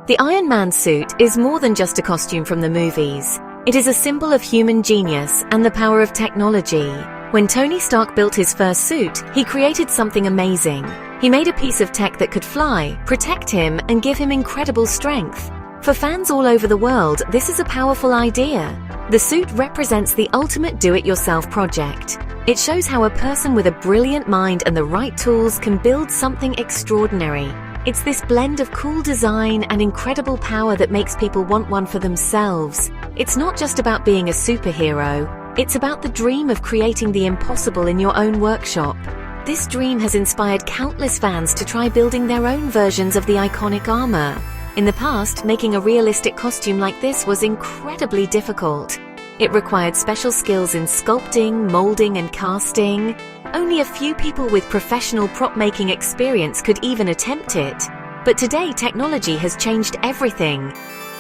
The Iron Man suit is more than just a costume from the movies. It is a symbol of human genius and the power of technology. When Tony Stark built his first suit, he created something amazing. He made a piece of tech that could fly, protect him, and give him incredible strength. For fans all over the world, this is a powerful idea. The suit represents the ultimate do-it-yourself project. It shows how a person with a brilliant mind and the right tools can build something extraordinary. It's this blend of cool design and incredible power that makes people want one for themselves. It's not just about being a superhero, it's about the dream of creating the impossible in your own workshop. This dream has inspired countless fans to try building their own versions of the iconic armor. In the past, making a realistic costume like this was incredibly difficult. It required special skills in sculpting, molding, and casting. Only a few people with professional prop-making experience could even attempt it. But today, technology has changed everything.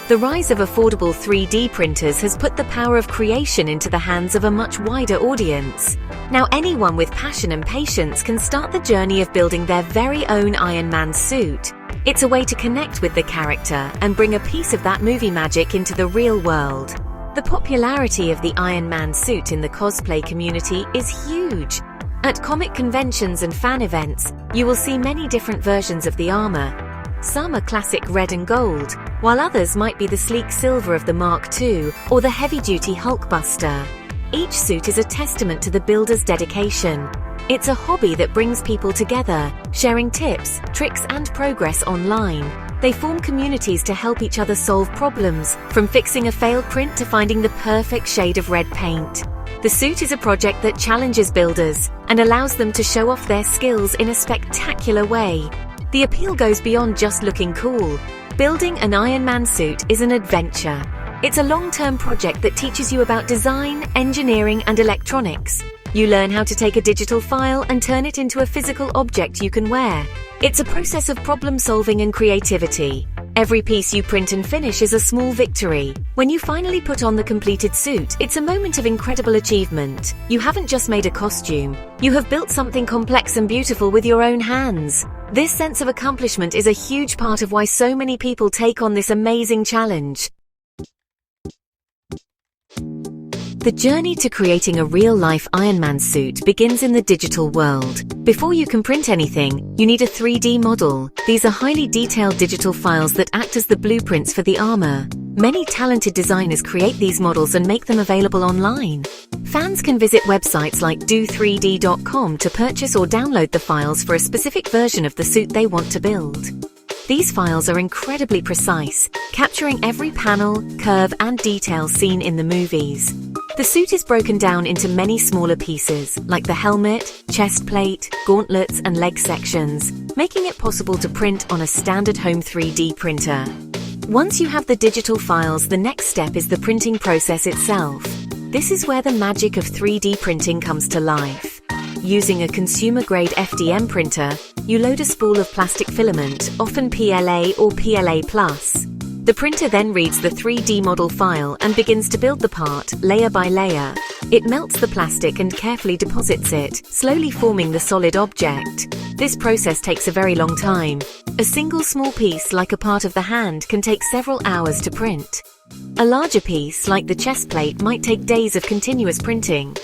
The rise of affordable 3D printers has put the power of creation into the hands of a much wider audience. Now anyone with passion and patience can start the journey of building their very own Iron Man suit. It's a way to connect with the character and bring a piece of that movie magic into the real world. The popularity of the Iron Man suit in the cosplay community is huge. At comic conventions and fan events, you will see many different versions of the armor. Some are classic red and gold, while others might be the sleek silver of the Mark II or the heavy-duty Hulkbuster. Each suit is a testament to the builder's dedication. It's a hobby that brings people together, sharing tips, tricks, and progress online. They form communities to help each other solve problems, from fixing a failed print to finding the perfect shade of red paint. The suit is a project that challenges builders and allows them to show off their skills in a spectacular way. The appeal goes beyond just looking cool. Building an Iron Man suit is an adventure. It's a long-term project that teaches you about design, engineering, and electronics. You learn how to take a digital file and turn it into a physical object you can wear. It's a process of problem-solving and creativity. Every piece you print and finish is a small victory. When you finally put on the completed suit, it's a moment of incredible achievement. You haven't just made a costume. You have built something complex and beautiful with your own hands. This sense of accomplishment is a huge part of why so many people take on this amazing challenge. The journey to creating a real-life Iron Man suit begins in the digital world. Before you can print anything, you need a 3D model. These are highly detailed digital files that act as the blueprints for the armor. Many talented designers create these models and make them available online. Fans can visit websites like do3d.com to purchase or download the files for a specific version of the suit they want to build. These files are incredibly precise, capturing every panel, curve, and detail seen in the movies. The suit is broken down into many smaller pieces, like the helmet, chest plate, gauntlets, and leg sections, making it possible to print on a standard home 3D printer. Once you have the digital files, the next step is the printing process itself. This is where the magic of 3D printing comes to life. Using a consumer-grade FDM printer, you load a spool of plastic filament, often PLA or PLA+. The printer then reads the 3D model file and begins to build the part, layer by layer. It melts the plastic and carefully deposits it, slowly forming the solid object. This process takes a very long time. A single small piece, like a part of the hand, can take several hours to print. A larger piece, like the chest plate, might take days of continuous printing.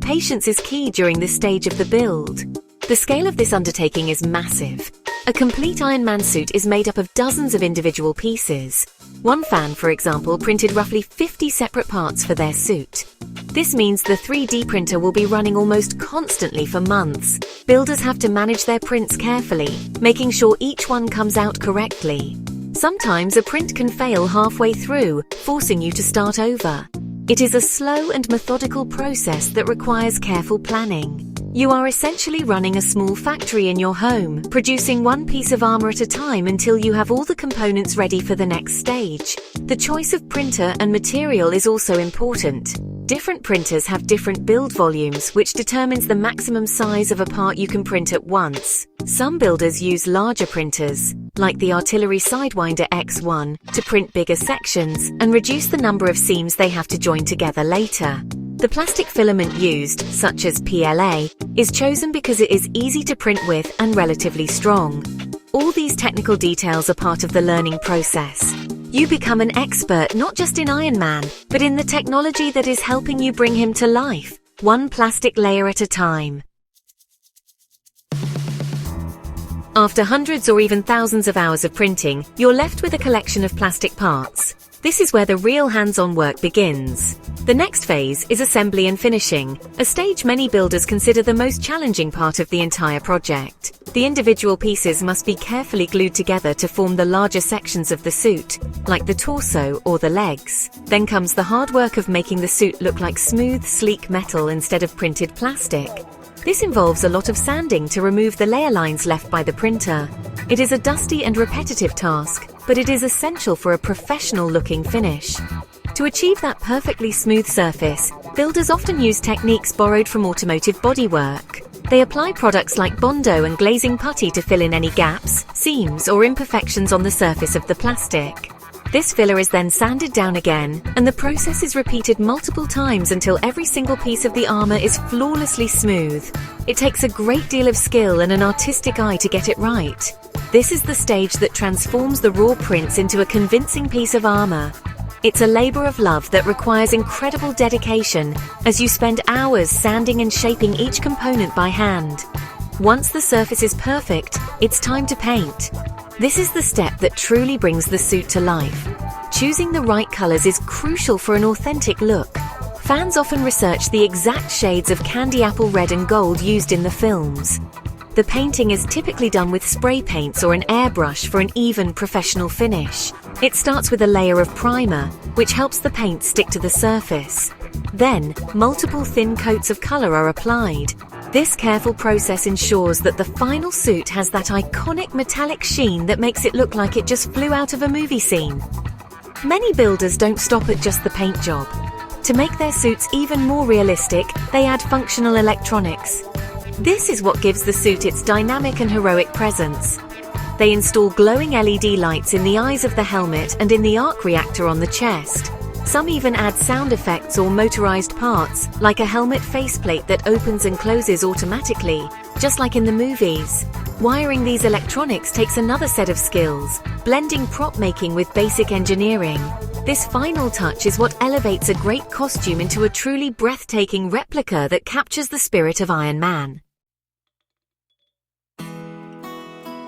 Patience is key during this stage of the build. The scale of this undertaking is massive. A complete Iron Man suit is made up of dozens of individual pieces. One fan, for example, printed roughly 50 separate parts for their suit. This means the 3D printer will be running almost constantly for months. Builders have to manage their prints carefully, making sure each one comes out correctly. Sometimes a print can fail halfway through, forcing you to start over. It is a slow and methodical process that requires careful planning. You are essentially running a small factory in your home, producing one piece of armor at a time until you have all the components ready for the next stage. The choice of printer and material is also important. Different printers have different build volumes, which determines the maximum size of a part you can print at once. Some builders use larger printers, like the Artillery Sidewinder X1, to print bigger sections and reduce the number of seams they have to join together later. The plastic filament used, such as PLA, is chosen because it is easy to print with and relatively strong. All these technical details are part of the learning process. You become an expert not just in Iron Man, but in the technology that is helping you bring him to life, one plastic layer at a time. After hundreds or even thousands of hours of printing, you're left with a collection of plastic parts. This is where the real hands-on work begins. The next phase is assembly and finishing, a stage many builders consider the most challenging part of the entire project. The individual pieces must be carefully glued together to form the larger sections of the suit, like the torso or the legs. Then comes the hard work of making the suit look like smooth, sleek metal instead of printed plastic. This involves a lot of sanding to remove the layer lines left by the printer. It is a dusty and repetitive task, but it is essential for a professional-looking finish. To achieve that perfectly smooth surface, builders often use techniques borrowed from automotive bodywork. They apply products like Bondo and glazing putty to fill in any gaps, seams, or imperfections on the surface of the plastic. This filler is then sanded down again, and the process is repeated multiple times until every single piece of the armor is flawlessly smooth. It takes a great deal of skill and an artistic eye to get it right. This is the stage that transforms the raw prints into a convincing piece of armor. It's a labor of love that requires incredible dedication, as you spend hours sanding and shaping each component by hand. Once the surface is perfect, it's time to paint. This is the step that truly brings the suit to life. Choosing the right colors is crucial for an authentic look. Fans often research the exact shades of candy apple red and gold used in the films. The painting is typically done with spray paints or an airbrush for an even professional finish. It starts with a layer of primer, which helps the paint stick to the surface. Then, multiple thin coats of color are applied. This careful process ensures that the final suit has that iconic metallic sheen that makes it look like it just flew out of a movie scene. Many builders don't stop at just the paint job. To make their suits even more realistic, they add functional electronics. This is what gives the suit its dynamic and heroic presence. They install glowing LED lights in the eyes of the helmet and in the arc reactor on the chest. Some even add sound effects or motorized parts, like a helmet faceplate that opens and closes automatically, just like in the movies. Wiring these electronics takes another set of skills, blending prop making with basic engineering. This final touch is what elevates a great costume into a truly breathtaking replica that captures the spirit of Iron Man.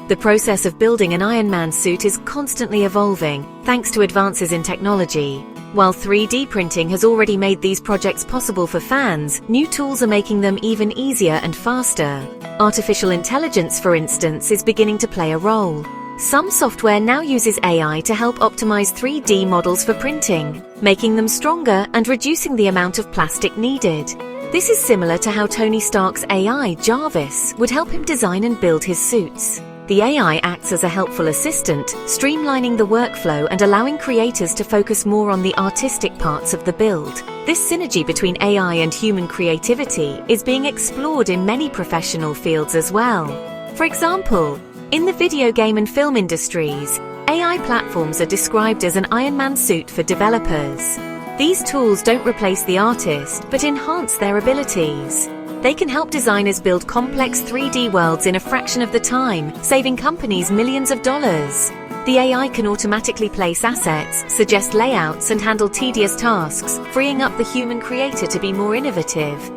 The process of building an Iron Man suit is constantly evolving, thanks to advances in technology. While 3D printing has already made these projects possible for fans, new tools are making them even easier and faster. Artificial intelligence, for instance, is beginning to play a role. Some software now uses AI to help optimize 3D models for printing, making them stronger and reducing the amount of plastic needed. This is similar to how Tony Stark's AI, Jarvis, would help him design and build his suits. The AI acts as a helpful assistant, streamlining the workflow and allowing creators to focus more on the artistic parts of the build. This synergy between AI and human creativity is being explored in many professional fields as well. For example, in the video game and film industries, AI platforms are described as an Iron Man suit for developers. These tools don't replace the artist, but enhance their abilities. They can help designers build complex 3D worlds in a fraction of the time, saving companies millions of dollars. The AI can automatically place assets, suggest layouts, and handle tedious tasks, freeing up the human creator to be more innovative.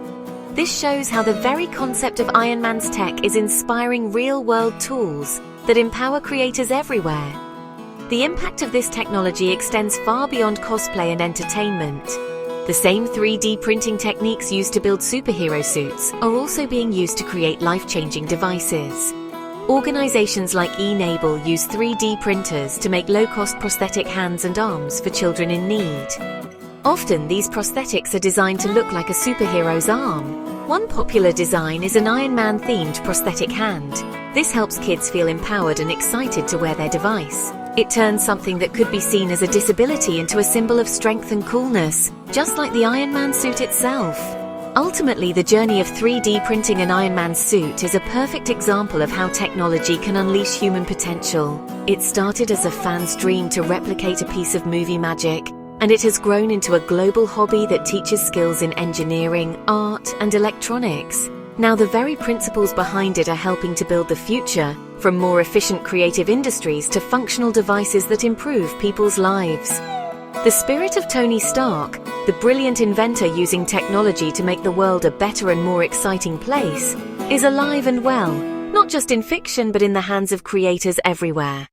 This shows how the very concept of Iron Man's tech is inspiring real-world tools that empower creators everywhere. The impact of this technology extends far beyond cosplay and entertainment. The same 3D printing techniques used to build superhero suits are also being used to create life-changing devices. Organizations like eNable use 3D printers to make low-cost prosthetic hands and arms for children in need. Often, these prosthetics are designed to look like a superhero's arm. One popular design is an Iron Man-themed prosthetic hand. This helps kids feel empowered and excited to wear their device. It turns something that could be seen as a disability into a symbol of strength and coolness, just like the Iron Man suit itself. Ultimately, the journey of 3D printing an Iron Man suit is a perfect example of how technology can unleash human potential. It started as a fan's dream to replicate a piece of movie magic, and it has grown into a global hobby that teaches skills in engineering, art, and electronics. Now, the very principles behind it are helping to build the future, from more efficient creative industries to functional devices that improve people's lives. The spirit of Tony Stark, the brilliant inventor using technology to make the world a better and more exciting place, is alive and well, not just in fiction but in the hands of creators everywhere.